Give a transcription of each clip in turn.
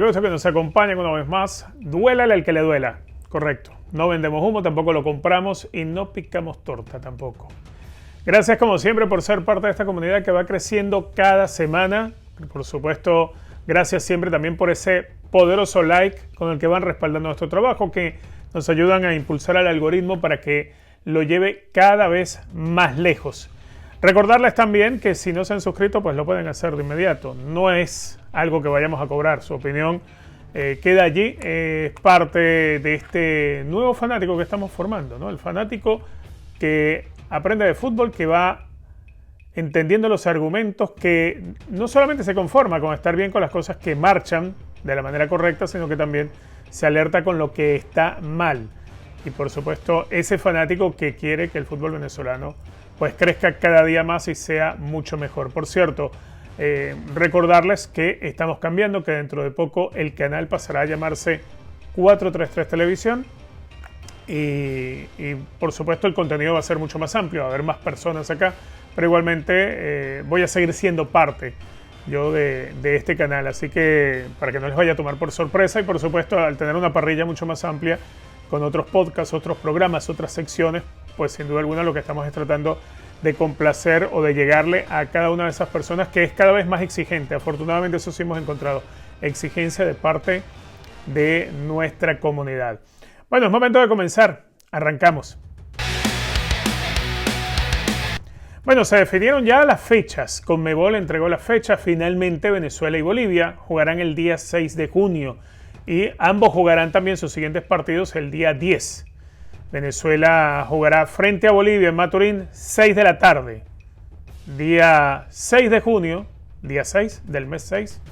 qué gusto que nos acompañen una vez más. Duélale al que le duela. Correcto. No vendemos humo, tampoco lo compramos y no picamos torta tampoco. Gracias como siempre por ser parte de esta comunidad que va creciendo cada semana. Por supuesto, gracias siempre también por ese poderoso like con el que van respaldando nuestro trabajo, que nos ayudan a impulsar al algoritmo para que lo lleve cada vez más lejos. Recordarles también que si no se han suscrito, pues lo pueden hacer de inmediato. No es algo que vayamos a cobrar. Su opinión queda allí. Es parte de este nuevo fanático que estamos formando, ¿no? El fanático que aprende de fútbol, que va entendiendo los argumentos, que no solamente se conforma con estar bien con las cosas que marchan de la manera correcta, sino que también se alerta con lo que está mal. Y por supuesto, ese fanático que quiere que el fútbol venezolano pues crezca cada día más y sea mucho mejor. Por cierto, recordarles que estamos cambiando, que dentro de poco el canal pasará a llamarse 433 Televisión y por supuesto el contenido va a ser mucho más amplio, va a haber más personas acá, pero igualmente voy a seguir siendo parte yo de este canal, así que para que no les vaya a tomar por sorpresa y por supuesto al tener una parrilla mucho más amplia con otros podcasts, otros programas, otras secciones, pues sin duda alguna lo que estamos es tratando de complacer o de llegarle a cada una de esas personas que es cada vez más exigente. Afortunadamente eso sí hemos encontrado, exigencia de parte de nuestra comunidad. Bueno, es momento de comenzar. Arrancamos. Bueno, se definieron ya las fechas. Conmebol entregó las fechas. Finalmente Venezuela y Bolivia jugarán el día 6 de junio. Y ambos jugarán también sus siguientes partidos el día 10. Venezuela jugará frente a Bolivia en Maturín 6 de la tarde. Día 6 de junio, día 6 del mes 6,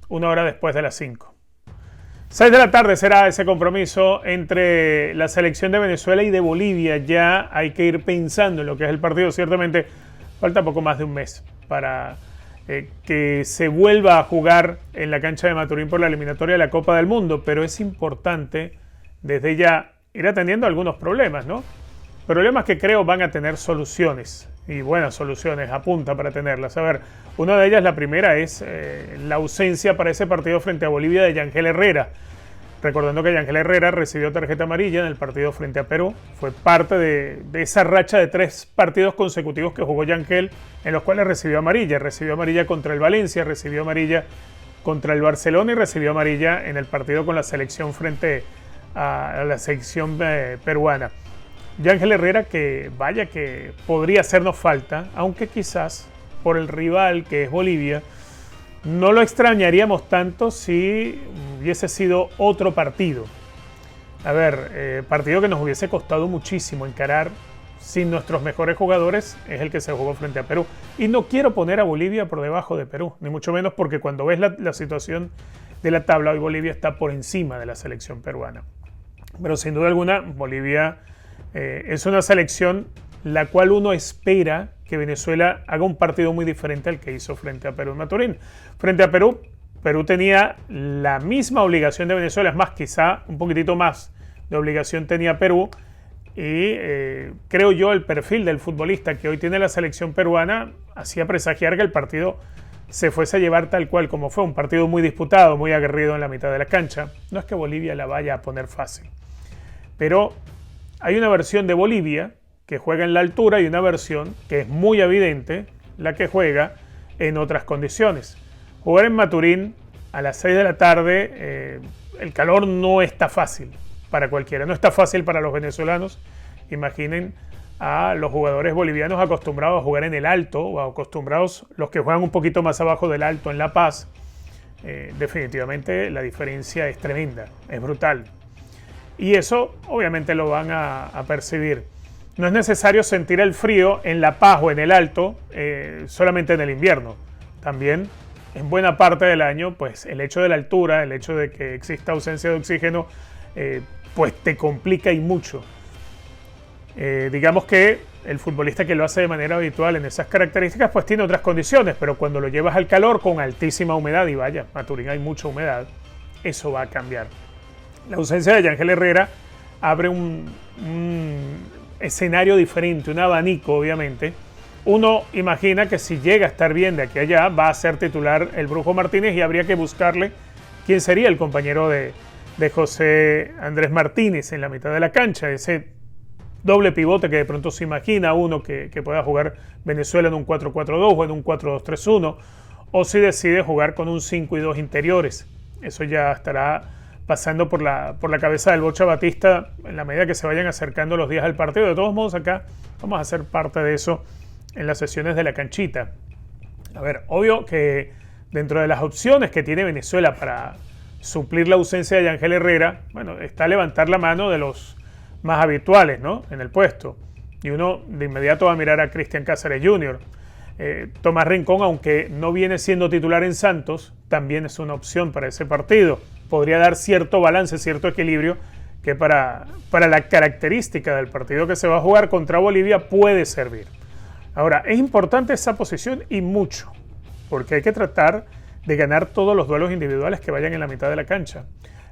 una hora después de las 5. 6 de la tarde será ese compromiso entre la selección de Venezuela y de Bolivia. Ya hay que ir pensando en lo que es el partido. Ciertamente falta poco más de un mes para que se vuelva a jugar en la cancha de Maturín por la eliminatoria de la Copa del Mundo, pero es importante desde ya ir atendiendo algunos problemas, ¿no? Problemas que creo van a tener soluciones, y buenas soluciones, apunta para tenerlas. A ver, una de ellas, la primera, es la ausencia para ese partido frente a Bolivia de Yangel Herrera. Recordando que Yangel Herrera recibió tarjeta amarilla en el partido frente a Perú. Fue parte de esa racha de 3 partidos consecutivos que jugó Yangel, en los cuales recibió amarilla. Recibió amarilla contra el Valencia, recibió amarilla contra el Barcelona y recibió amarilla en el partido con la selección frente a la selección peruana. Yangel Herrera, que vaya que podría hacernos falta, aunque quizás por el rival que es Bolivia, no lo extrañaríamos tanto si hubiese sido otro partido. A ver, partido que nos hubiese costado muchísimo encarar sin nuestros mejores jugadores es el que se jugó frente a Perú. Y no quiero poner a Bolivia por debajo de Perú, ni mucho menos porque cuando ves la situación de la tabla, hoy Bolivia está por encima de la selección peruana. Pero sin duda alguna, Bolivia es una selección la cual uno espera que Venezuela haga un partido muy diferente al que hizo frente a Perú en Maturín. Frente a Perú, Perú tenía la misma obligación de Venezuela, es más, quizá un poquitito más de obligación tenía Perú, y creo yo el perfil del futbolista que hoy tiene la selección peruana hacía presagiar que el partido se fuese a llevar tal cual como fue, un partido muy disputado, muy aguerrido en la mitad de la cancha. No es que Bolivia la vaya a poner fácil, pero hay una versión de Bolivia que juega en la altura y una versión que es muy evidente, la que juega en otras condiciones. Jugar en Maturín a las 6 de la tarde, el calor no está fácil para cualquiera, no está fácil para los venezolanos. Imaginen a los jugadores bolivianos acostumbrados a jugar en el alto, o acostumbrados los que juegan un poquito más abajo del alto en La Paz. Definitivamente la diferencia es tremenda, es brutal. Y eso obviamente lo van a percibir. No es necesario sentir el frío en La Paz o en el Alto solamente en el invierno. También en buena parte del año, pues el hecho de la altura, el hecho de que exista ausencia de oxígeno, pues te complica y mucho. Digamos que el futbolista que lo hace de manera habitual en esas características, pues tiene otras condiciones, pero cuando lo llevas al calor con altísima humedad, y vaya, Maturín hay mucha humedad, eso va a cambiar. La ausencia de Yangel Herrera abre un escenario diferente, un abanico, obviamente. Uno imagina que si llega a estar bien de aquí a allá, va a ser titular el Brujo Martínez y habría que buscarle quién sería el compañero de José Andrés Martínez en la mitad de la cancha, ese doble pivote que de pronto se imagina uno que pueda jugar Venezuela en un 4-4-2 o en un 4-2-3-1, o si decide jugar con un 5 y 2 interiores. Eso ya estará pasando por la cabeza del Bocha Batista en la medida que se vayan acercando los días al partido. De todos modos, acá vamos a hacer parte de eso en las sesiones de la canchita. A ver, obvio que dentro de las opciones que tiene Venezuela para suplir la ausencia de Yangel Herrera, bueno, está levantar la mano de los más habituales, ¿no?, en el puesto. Y uno de inmediato va a mirar a Cristian Cáceres Jr. Tomás Rincón, aunque no viene siendo titular en Santos, también es una opción para ese partido. Podría dar cierto balance, cierto equilibrio, que para la característica del partido que se va a jugar contra Bolivia puede servir. Ahora, es importante esa posición y mucho, porque hay que tratar de ganar todos los duelos individuales que vayan en la mitad de la cancha.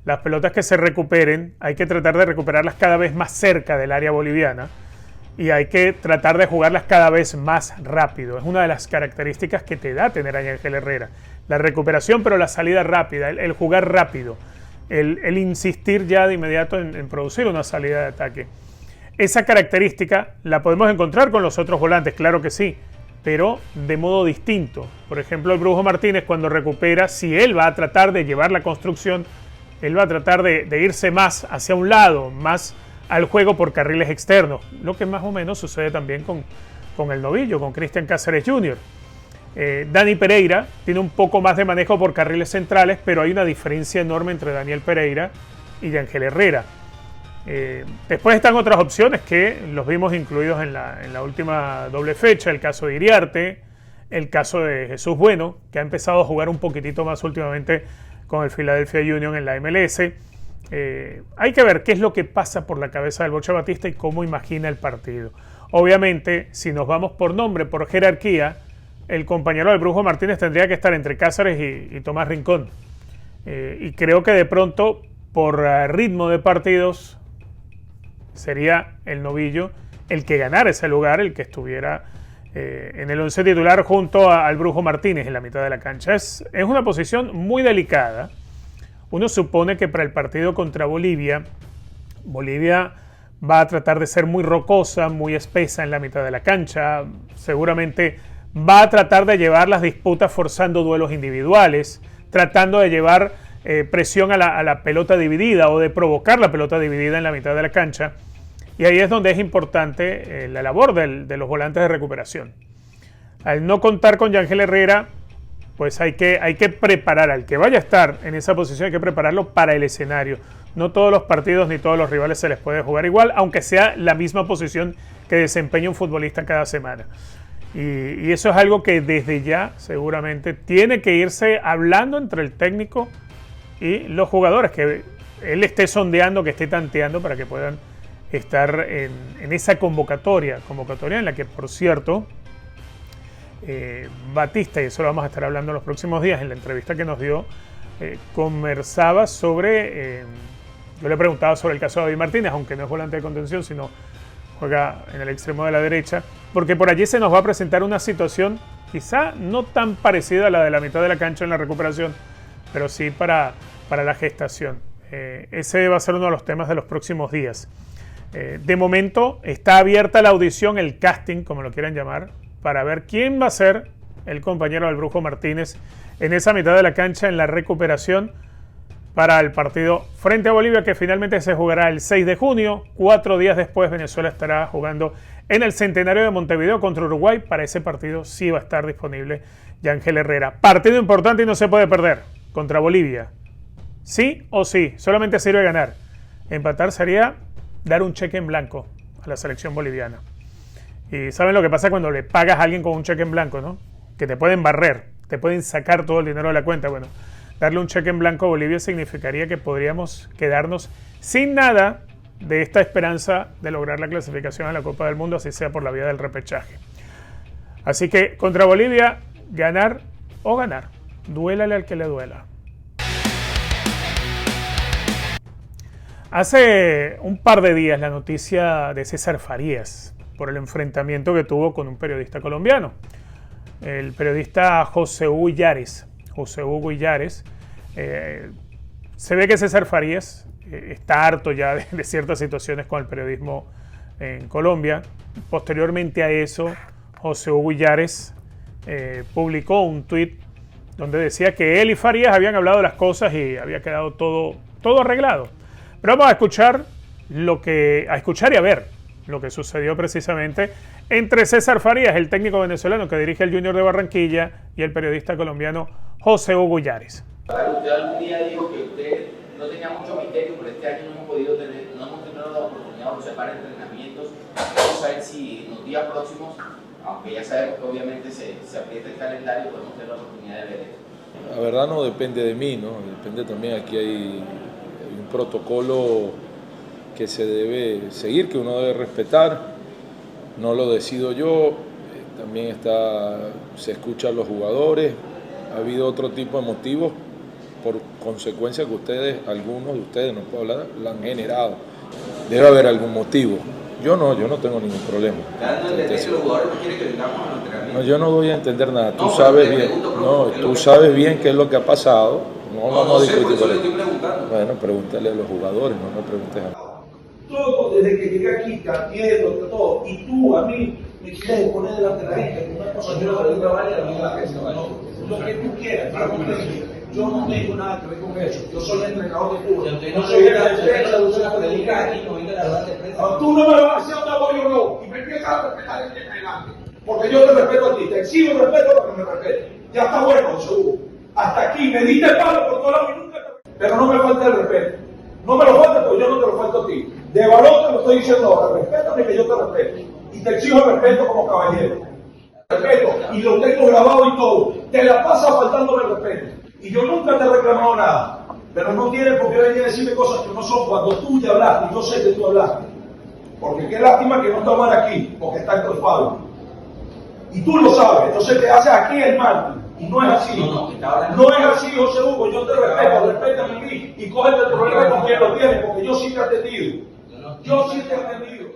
Las pelotas que se recuperen, hay que tratar de recuperarlas cada vez más cerca del área boliviana y hay que tratar de jugarlas cada vez más rápido. Es una de las características que te da tener a Yangel Herrera. La recuperación, pero la salida rápida, el jugar rápido, el insistir ya de inmediato en producir una salida de ataque. Esa característica la podemos encontrar con los otros volantes, claro que sí, pero de modo distinto. Por ejemplo, el Brujo Martínez, cuando recupera, si él va a tratar de llevar la construcción, él va a tratar de irse más hacia un lado, más al juego por carriles externos, lo que más o menos sucede también con el novillo, con Cristian Cáceres Jr. Dani Pereira tiene un poco más de manejo por carriles centrales, pero hay una diferencia enorme entre Daniel Pereira y Yangel Herrera. Después están otras opciones que los vimos incluidos en la última doble fecha, el caso de Iriarte, el caso de Jesús Bueno, que ha empezado a jugar un poquitito más últimamente con el Philadelphia Union en la MLS. Hay que ver qué es lo que pasa por la cabeza del Bocha Batista y cómo imagina el partido. Obviamente, si nos vamos por nombre, por jerarquía, el compañero del Brujo Martínez tendría que estar entre Cáceres y Tomás Rincón. Y creo que de pronto, por ritmo de partidos, sería el novillo el que ganara ese lugar, el que estuviera en el once titular junto al Brujo Martínez en la mitad de la cancha. Es una posición muy delicada. Uno supone que para el partido contra Bolivia va a tratar de ser muy rocosa, muy espesa en la mitad de la cancha. Seguramente va a tratar de llevar las disputas forzando duelos individuales, tratando de llevar presión a la pelota dividida o de provocar la pelota dividida en la mitad de la cancha. Y ahí es donde es importante la labor de los volantes de recuperación. Al no contar con Yangel Herrera, pues hay que preparar al que vaya a estar en esa posición, hay que prepararlo para el escenario. No todos los partidos ni todos los rivales se les puede jugar igual, aunque sea la misma posición que desempeña un futbolista cada semana. Y eso es algo que desde ya seguramente tiene que irse hablando entre el técnico y los jugadores, que él esté sondeando, que esté tanteando para que puedan estar en esa convocatoria en la que, por cierto, Batista, y eso lo vamos a estar hablando en los próximos días, en la entrevista que nos dio, conversaba sobre, yo le preguntaba sobre el caso de David Martínez, aunque no es volante de contención, sino juega en el extremo de la derecha, porque por allí se nos va a presentar una situación quizá no tan parecida a la de la mitad de la cancha en la recuperación, pero sí para la gestación. Ese va a ser uno de los temas de los próximos días. De momento está abierta la audición, el casting, como lo quieran llamar, para ver quién va a ser el compañero del Brujo Martínez en esa mitad de la cancha en la recuperación para el partido frente a Bolivia, que finalmente se jugará el 6 de junio. 4 días después Venezuela estará jugando en el Centenario de Montevideo contra Uruguay. Para ese partido sí va a estar disponible Yangel Herrera. Partido importante y no se puede perder contra Bolivia. Sí o sí, solamente sirve ganar. Empatar sería dar un cheque en blanco a la selección boliviana. Y saben lo que pasa cuando le pagas a alguien con un cheque en blanco, ¿no? Que te pueden barrer, te pueden sacar todo el dinero de la cuenta. Bueno, darle un cheque en blanco a Bolivia significaría que podríamos quedarnos sin nada de esta esperanza de lograr la clasificación a la Copa del Mundo, así sea por la vía del repechaje. Así que contra Bolivia, ganar o ganar. Duélale al que le duela. Hace un par de días la noticia de César Farías por el enfrentamiento que tuvo con un periodista colombiano. El periodista José Hugo Illares Se ve que César Farías está harto ya de ciertas situaciones con el periodismo en Colombia. Posteriormente a eso, José Hugo Illares publicó un tuit donde decía que él y Farías habían hablado de las cosas y había quedado todo arreglado. Pero vamos a escuchar y a ver lo que sucedió precisamente entre César Farías, el técnico venezolano que dirige el Junior de Barranquilla, y el periodista colombiano José Hugo Illares. Usted algún día dijo que usted no tenía mucho misterio, pero este año no hemos tenido la oportunidad de observar entrenamientos. Vamos a ver si en los días próximos, aunque ya sabemos que obviamente se aprieta el calendario, podemos tener la oportunidad de ver esto. La verdad no depende de mí, ¿no? Depende también, aquí hay un protocolo que se debe seguir, que uno debe respetar. No lo decido yo, también se escucha a los jugadores. Ha habido otro tipo de motivos por consecuencia que algunos de ustedes, no puedo hablar, lo han generado. Debe haber algún motivo. Yo no tengo ningún problema. No, yo no voy a entender nada. Tú sabes bien qué es lo que ha pasado. No vamos a discutir por eso. Bueno, pregúntale a los jugadores, no me preguntes a mí. Todo desde que llegué aquí, Cartier, todo, y tú a mí me quieres poner delante de la gente, una cosa yo no vale lo que tú quieras, yo no tengo nada que ver con eso, yo soy el entrenador de fútbol, no soy el entrenador de fútbol. Tú no me vas a hacer un apoyo, no, y me empiezas a respetar el entrenante, porque yo te respeto a ti, te exijo el respeto para que me respetes. Ya está bueno, José Hugo, hasta aquí, me diste el palo por todos lados y nunca pero no me falta el respeto. No me lo falta porque yo no te lo falto a ti. De valor te lo estoy diciendo ahora. Respétame que yo te respeto. Y te exijo el respeto como caballero. Respeto. Y lo tengo grabado y todo. Te la pasas faltándome el respeto. Y yo nunca te he reclamado nada. Pero no tienes por qué venir a decirme cosas que no son cuando tú ya hablaste. Y yo sé que tú hablaste. Porque qué lástima que no está mal aquí. Porque está entre Fabio. Y tú lo sabes. Entonces te haces aquí el mal. Y no es así. No es así, José Hugo. Yo te respeto, respétame a mí y cógete el problema con quien lo tiene, porque yo sí te he atendido. Yo sí te he atendido.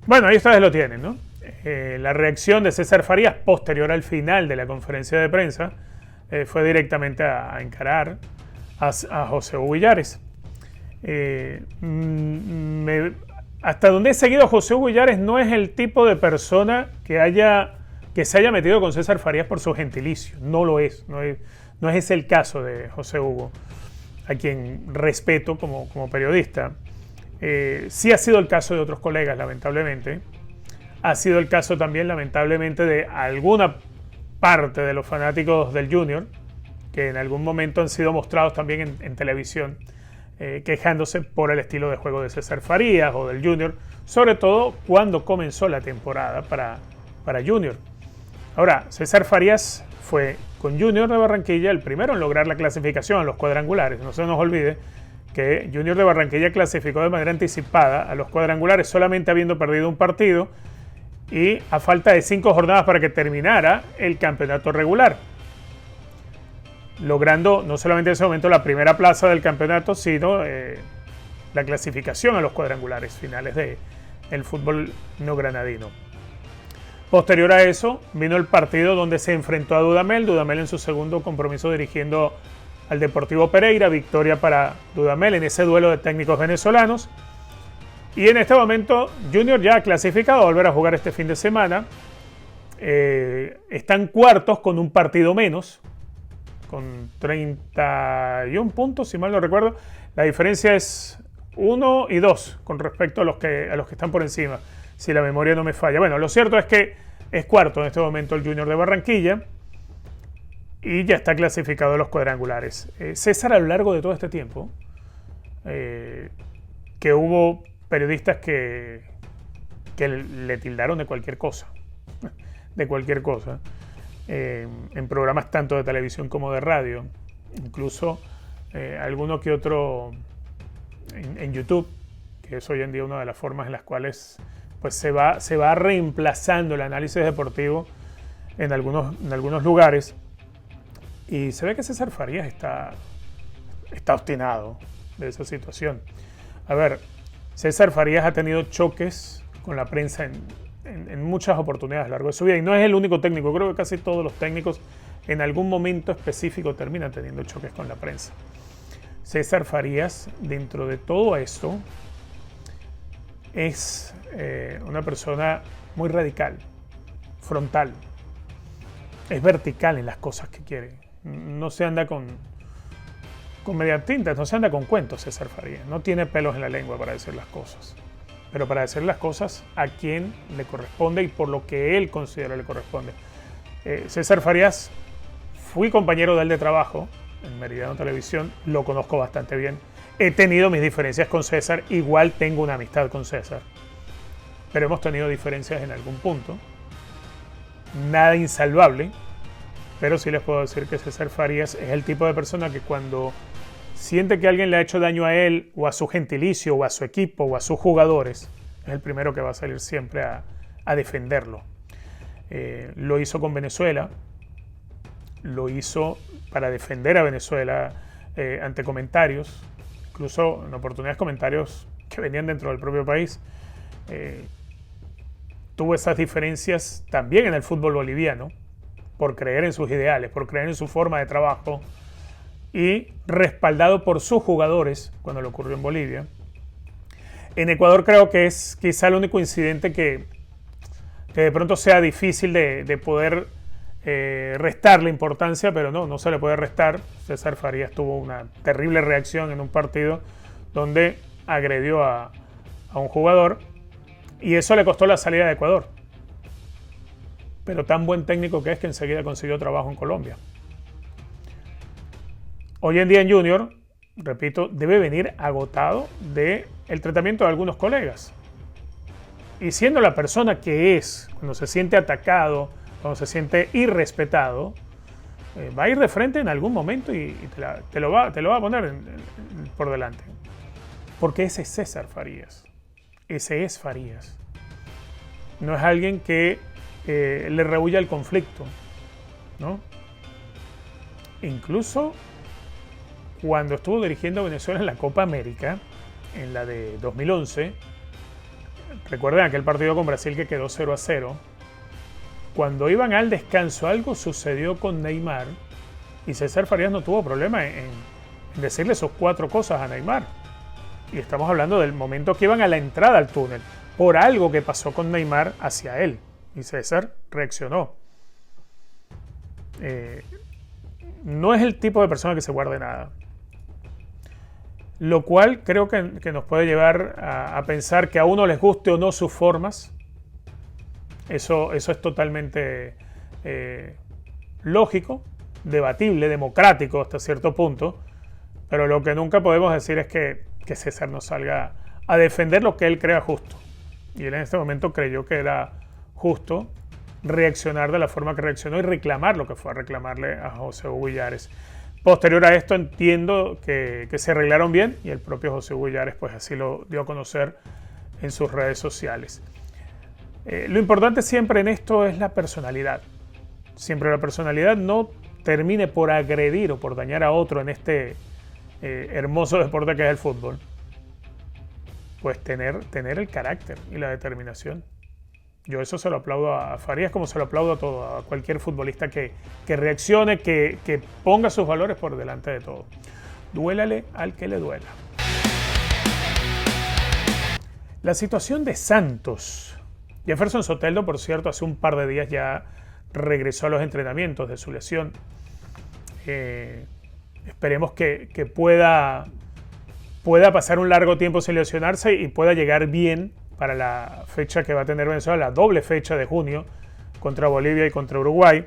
Bueno, ahí ustedes lo tienen, ¿no? La reacción de César Farías posterior al final de la conferencia de prensa fue directamente a encarar a José Hugo Illares. Hasta donde he seguido a José Hugo Illares no es el tipo de persona que se haya metido con César Farías por su gentilicio. No lo es. No es ese el caso de José Hugo, a quien respeto como periodista. Sí ha sido el caso de otros colegas, lamentablemente. Ha sido el caso también, lamentablemente, de alguna parte de los fanáticos del Junior, que en algún momento han sido mostrados también en televisión, quejándose por el estilo de juego de César Farías o del Junior, sobre todo cuando comenzó la temporada para Junior. Ahora, César Farías fue con Junior de Barranquilla el primero en lograr la clasificación a los cuadrangulares. No se nos olvide que Junior de Barranquilla clasificó de manera anticipada a los cuadrangulares solamente habiendo perdido un partido y a falta de 5 jornadas para que terminara el campeonato regular, logrando no solamente en ese momento la primera plaza del campeonato, sino la clasificación a los cuadrangulares finales del fútbol no granadino. Posterior a eso, vino el partido donde se enfrentó a Dudamel. Dudamel en su segundo compromiso dirigiendo al Deportivo Pereira. Victoria para Dudamel en ese duelo de técnicos venezolanos. Y en este momento, Junior ya ha clasificado a volver a jugar este fin de semana. Están cuartos con un partido menos, con 31 puntos, si mal no recuerdo. La diferencia es 1 y 2 con respecto a los que están por encima, si la memoria no me falla. Bueno, lo cierto es que es cuarto en este momento el Junior de Barranquilla y ya está clasificado a los cuadrangulares. César, a lo largo de todo este tiempo, que hubo periodistas que le tildaron de cualquier cosa, en programas tanto de televisión como de radio, incluso alguno que otro en YouTube, que es hoy en día una de las formas en las cuales pues se va reemplazando el análisis deportivo en algunos lugares, y se ve que César Farías está obstinado de esa situación. A ver, César Farías ha tenido choques con la prensa en muchas oportunidades a lo largo de su vida, y no es el único técnico. Creo que casi todos los técnicos en algún momento específico terminan teniendo choques con la prensa. César Farías, dentro de todo esto, es una persona muy radical, frontal, es vertical en las cosas que quiere. No se anda con medias tintas, no se anda con cuentos César Farías. No tiene pelos en la lengua para decir las cosas. Pero para decir las cosas a quien le corresponde y por lo que él considera le corresponde. César Farías, fui compañero de él de trabajo en Meridiano Televisión, lo conozco bastante bien. He tenido mis diferencias con César, igual tengo una amistad con César. Pero hemos tenido diferencias en algún punto. Nada insalvable. Pero sí les puedo decir que César Farías es el tipo de persona que cuando siente que alguien le ha hecho daño a él o a su gentilicio o a su equipo o a sus jugadores, es el primero que va a salir siempre a defenderlo. Lo hizo con Venezuela, lo hizo para defender a Venezuela ante comentarios, incluso en oportunidades comentarios que venían dentro del propio país. Tuvo esas diferencias también en el fútbol boliviano, por creer en sus ideales, por creer en su forma de trabajo y respaldado por sus jugadores cuando le ocurrió en Bolivia. En Ecuador creo que es quizá el único incidente que de pronto sea difícil de poder restarle importancia, pero no se le puede restar. César Farías tuvo una terrible reacción en un partido donde agredió a un jugador y eso le costó la salida de Ecuador. Pero tan buen técnico que es que enseguida consiguió trabajo en Colombia. Hoy en día en Junior, repito, debe venir agotado del tratamiento de algunos colegas. Y siendo la persona que es, cuando se siente atacado, cuando se siente irrespetado, va a ir de frente en algún momento y te lo va a poner por delante. Porque ese es César Farías. Ese es Farías. No es alguien que le rehuye el conflicto, ¿no? Incluso cuando estuvo dirigiendo a Venezuela en la Copa América, en la de 2011, recuerden aquel partido con Brasil que quedó 0-0, cuando iban al descanso algo sucedió con Neymar y César Farías no tuvo problema en decirle sus 4 cosas a Neymar. Y estamos hablando del momento que iban a la entrada al túnel, por algo que pasó con Neymar hacia él. Y César reaccionó. No es el tipo de persona que se guarde nada. Lo cual creo que nos puede llevar a pensar que a uno les guste o no sus formas. Eso es totalmente lógico, debatible, democrático hasta cierto punto. Pero lo que nunca podemos decir es que César no salga a defender lo que él crea justo. Y él en este momento creyó que era justo reaccionar de la forma que reaccionó y reclamar lo que fue a reclamarle a José Hugo Illares. Posterior a esto entiendo que se arreglaron bien y el propio José Hugo Illares pues así lo dio a conocer en sus redes sociales. Lo importante siempre en esto es la personalidad. Siempre la personalidad no termine por agredir o por dañar a otro en este hermoso deporte que es el fútbol. Pues tener el carácter y la determinación. Yo eso se lo aplaudo a Farías como se lo aplaudo a cualquier futbolista que reaccione, que ponga sus valores por delante de todo. Duélale al que le duela. La situación de Santos. Jefferson Soteldo, por cierto, hace un par de días ya regresó a los entrenamientos de su lesión. Esperemos que pueda pasar un largo tiempo sin lesionarse y pueda llegar bien para la fecha que va a tener Venezuela, la doble fecha de junio contra Bolivia y contra Uruguay.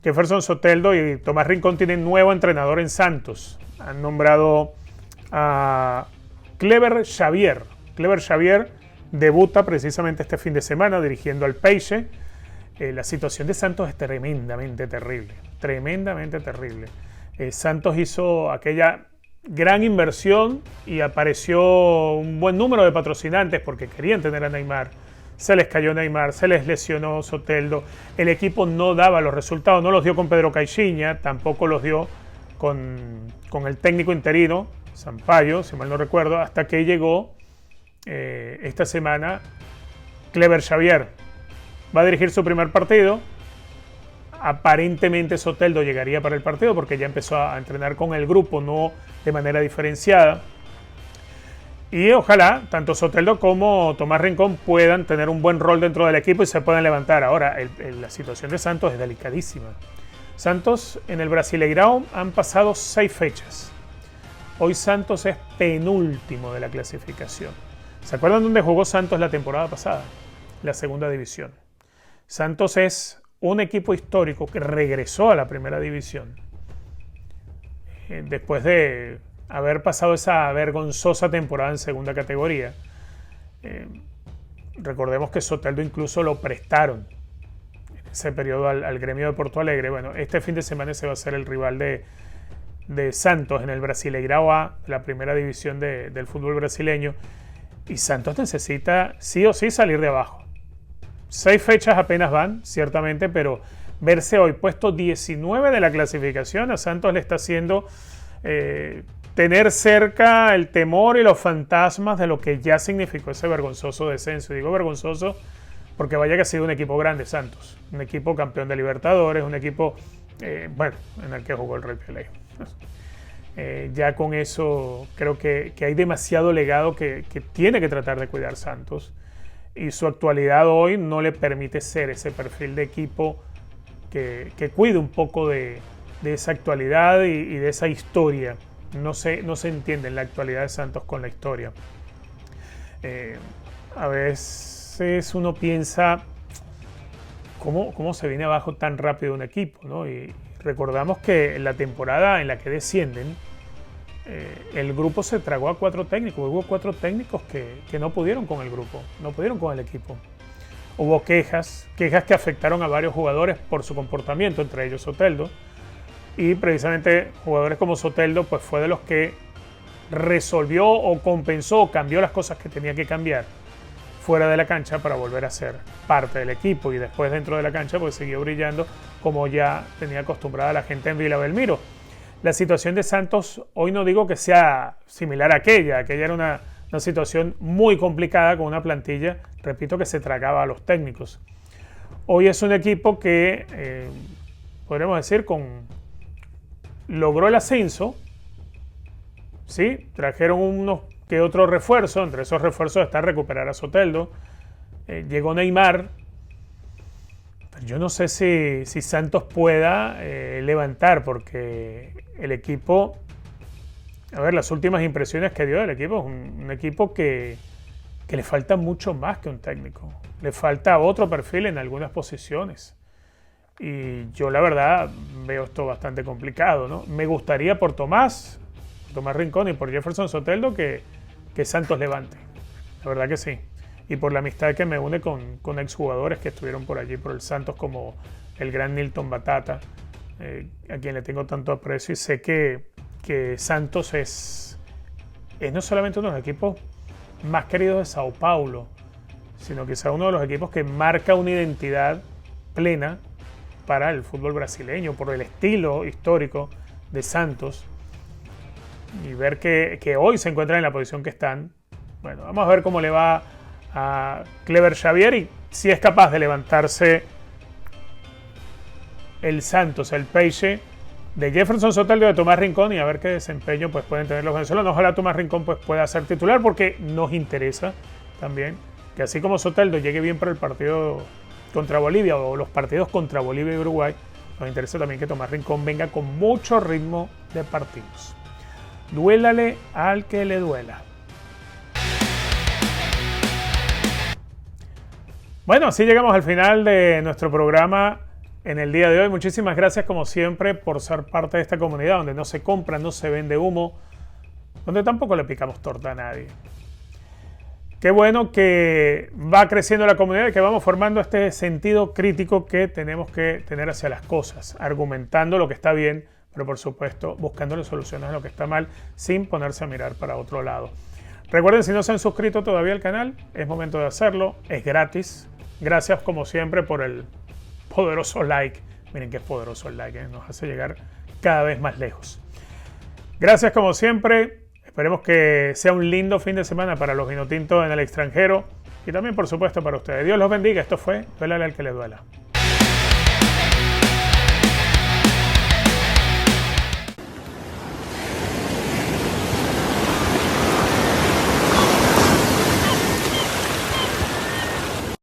Jefferson Soteldo y Tomás Rincón tienen nuevo entrenador en Santos. Han nombrado a Cleber Xavier. Cleber Xavier debuta precisamente este fin de semana dirigiendo al Peixe. La situación de Santos es tremendamente terrible. Tremendamente terrible. Santos hizo aquella gran inversión y apareció un buen número de patrocinantes porque querían tener a Neymar. Se les cayó Neymar, se les lesionó Soteldo. El equipo no daba los resultados, no los dio con Pedro Caixinha, tampoco los dio con el técnico interino, Sampaio, si mal no recuerdo, hasta que llegó esta semana Cleber Xavier. Va a dirigir su primer partido. Aparentemente Soteldo llegaría para el partido porque ya empezó a entrenar con el grupo, no de manera diferenciada. Y ojalá tanto Soteldo como Tomás Rincón puedan tener un buen rol dentro del equipo y se puedan levantar. Ahora, la situación de Santos es delicadísima. Santos en el Brasileirão han pasado 6 fechas. Hoy Santos es penúltimo de la clasificación. ¿Se acuerdan dónde jugó Santos la temporada pasada? La segunda división. Santos es un equipo histórico que regresó a la primera división después de haber pasado esa vergonzosa temporada en segunda categoría. Recordemos que Soteldo incluso lo prestaron en ese periodo al gremio de Porto Alegre. Bueno, este fin de semana se va a ser el rival de Santos en el Brasileirão A, la primera división del fútbol brasileño. Y Santos necesita sí o sí salir de abajo. 6 fechas apenas van, ciertamente, pero verse hoy puesto 19 de la clasificación a Santos le está haciendo tener cerca el temor y los fantasmas de lo que ya significó ese vergonzoso descenso. Y digo vergonzoso porque vaya que ha sido un equipo grande Santos, un equipo campeón de Libertadores, un equipo en el que jugó el Rey Pelé. Ya con eso creo que hay demasiado legado que tiene que tratar de cuidar Santos, y su actualidad hoy no le permite ser ese perfil de equipo que cuide un poco de esa actualidad y de esa historia. No se entiende en la actualidad de Santos con la historia. A veces uno piensa cómo se viene abajo tan rápido un equipo, ¿no? Y recordamos que en la temporada en la que descienden, el grupo se tragó a 4 técnicos. Hubo 4 técnicos que no pudieron con el grupo, no pudieron con el equipo. Hubo quejas que afectaron a varios jugadores por su comportamiento, entre ellos Soteldo. Y precisamente jugadores como Soteldo pues fue de los que resolvió o compensó o cambió las cosas que tenía que cambiar fuera de la cancha para volver a ser parte del equipo, y después dentro de la cancha pues siguió brillando como ya tenía acostumbrada la gente en Vila Belmiro. La situación de Santos hoy no digo que sea similar a aquella era una situación muy complicada con una plantilla, repito, que se tragaba a los técnicos. Hoy es un equipo que podríamos decir logró el ascenso, ¿sí? Trajeron unos que otros refuerzos, entre esos refuerzos está recuperar a Soteldo, llegó Neymar, pero yo no sé si Santos pueda levantar, porque el equipo, a ver, las últimas impresiones que dio del equipo es un equipo que le falta mucho más que un técnico, le falta otro perfil en algunas posiciones. Y yo la verdad veo esto bastante complicado, ¿no? Me gustaría por Tomás Rincón y por Jefferson Soteldo que Santos levante, la verdad que sí. Y por la amistad que me une con exjugadores que estuvieron por allí, por el Santos, como el gran Nilton Batata, a quien le tengo tanto aprecio, y sé que Santos es no solamente uno de los equipos más queridos de Sao Paulo, sino quizá uno de los equipos que marca una identidad plena para el fútbol brasileño, por el estilo histórico de Santos, y ver que hoy se encuentran en la posición que están. Bueno, vamos a ver cómo le va a Cleber Xavier y si es capaz de levantarse el Santos, el Peixe de Jefferson Soteldo y de Tomás Rincón, y a ver qué desempeño pues pueden tener los venezolanos. Ojalá Tomás Rincón pues pueda ser titular, porque nos interesa también que así como Soteldo llegue bien para el partido contra Bolivia o los partidos contra Bolivia y Uruguay, nos interesa también que Tomás Rincón venga con mucho ritmo de partidos. Duélale al que le duela. Bueno, así llegamos al final de nuestro programa en el día de hoy. Muchísimas gracias como siempre por ser parte de esta comunidad donde no se compra, no se vende humo, donde tampoco le picamos torta a nadie. Qué bueno que va creciendo la comunidad y que vamos formando este sentido crítico que tenemos que tener hacia las cosas, argumentando lo que está bien, pero por supuesto buscándole soluciones a lo que está mal, sin ponerse a mirar para otro lado. Recuerden, si no se han suscrito todavía al canal, es momento de hacerlo, es gratis. Gracias como siempre por el poderoso like. Miren qué poderoso el like, nos hace llegar cada vez más lejos. Gracias como siempre. Esperemos que sea un lindo fin de semana para los vinotintos en el extranjero y también, por supuesto, para ustedes. Dios los bendiga. Esto fue Duélale al que le duela.